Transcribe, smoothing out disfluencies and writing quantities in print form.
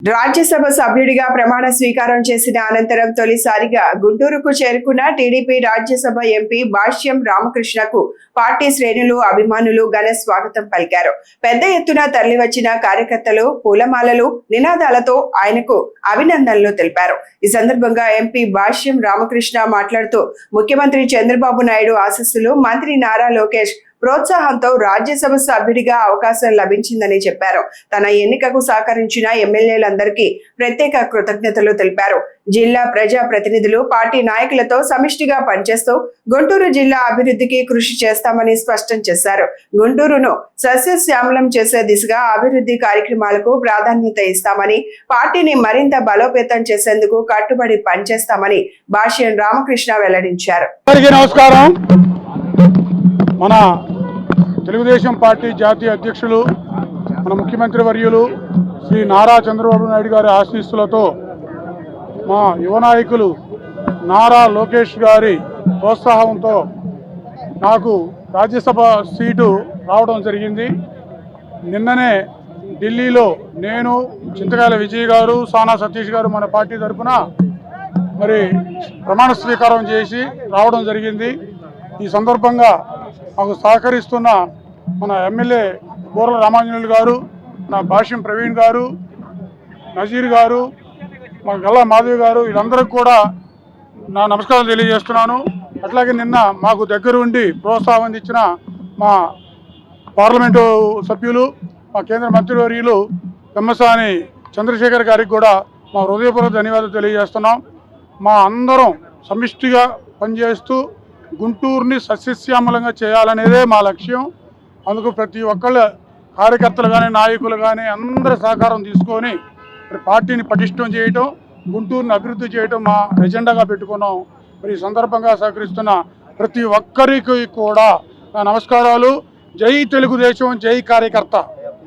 రాజ్యసభ సభ్యుడిగా ప్రమాణ స్వీకారం చేసిన అనంతరం తొలిసారిగా గుంటూరుకు చేరుకున్న టీడీపీ రాజ్యసభ ఎంపీ భాష్యం రామకృష్ణకు పార్టీ శ్రేణులు అభిమానులు ఘన స్వాగతం పలికారు. పెద్ద ఎత్తున తరలివచ్చిన కార్యకర్తలు పూలమాలలు నినాదాలతో ఆయనకు అభినందనలు తెలిపారు. ఈ సందర్భంగా ఎంపీ భాష్యం రామకృష్ణ మాట్లాడుతూ ముఖ్యమంత్రి చంద్రబాబు నాయుడు ఆశీస్సులు, మంత్రి నారా లోకేష్ ప్రోత్సాహంతో రాజ్యసభ సభ్యుడిగా అవకాశం లభించిందని చెప్పారు. తన ఎన్నికకు సహకరించిన ఎమ్మెల్యేలందరికీ ప్రత్యేక కృతజ్ఞతలు తెలిపారు. జిల్లా ప్రజా ప్రతినిధులు పార్టీ నాయకులతో సమిష్టిగా పనిచేస్తూ గుంటూరు జిల్లా అభివృద్ధికి కృషి చేస్తామని స్పష్టం చేశారు. గుంటూరును సస్యశ్యామలం చేసే దిశగా అభివృద్ధి కార్యక్రమాలకు ప్రాధాన్యత ఇస్తామని, పార్టీని మరింత బలోపేతం చేసేందుకు కట్టుబడి పనిచేస్తామని భాష్యం రామకృష్ణ వెల్లడించారు. మన తెలుగుదేశం పార్టీ జాతీయ అధ్యక్షులు, మన ముఖ్యమంత్రి వర్యులు శ్రీ నారా చంద్రబాబు నాయుడు గారి ఆశీస్సులతో మా యువ నాయకులు నారా లోకేష్ గారి ప్రోత్సాహంతో నాకు రాజ్యసభ సీటు రావడం జరిగింది. నిన్ననే ఢిల్లీలో నేను, చింతకాయల విజయ్ గారు, సానా సతీష్ గారు మన పార్టీ తరఫున మరి ప్రమాణ స్వీకారం చేసి రావడం జరిగింది. ఈ సందర్భంగా మాకు సహకరిస్తున్న మన ఎమ్మెల్యే బూర్ల రామాంజనేయులు గారు, నా భాష్యం ప్రవీణ్ గారు, నజీర్ గారు, మా గల్లా మాధవి గారు, వీళ్ళందరికీ కూడా నా నమస్కారాలు తెలియజేస్తున్నాను. అట్లాగే నిన్న మాకు దగ్గర ఉండి ప్రోత్సాహం ఇచ్చిన మా పార్లమెంటు సభ్యులు, మా కేంద్ర మంత్రివర్యులు పెమ్మసాని చంద్రశేఖర్ గారికి కూడా మా హృదయపూర్వక ధన్యవాదాలు తెలియజేస్తున్నాం. మా అందరం సమిష్టిగా పనిచేస్తూ గుంటూరుని సస్యశ్యామలంగా చేయాలనేదే మా లక్ష్యం. అందుకు ప్రతి ఒక్కళ్ళ కార్యకర్తలు కానీ, నాయకులు కానీ అందరి సహకారం తీసుకొని పార్టీని పటిష్టం చేయటం, గుంటూరుని అభివృద్ధి చేయటం మా ఎజెండాగా పెట్టుకున్నాం. మరి ఈ సందర్భంగా సహకరిస్తున్న ప్రతి ఒక్కరికి కూడా నా నమస్కారాలు. జై తెలుగుదేశం, జై కార్యకర్త.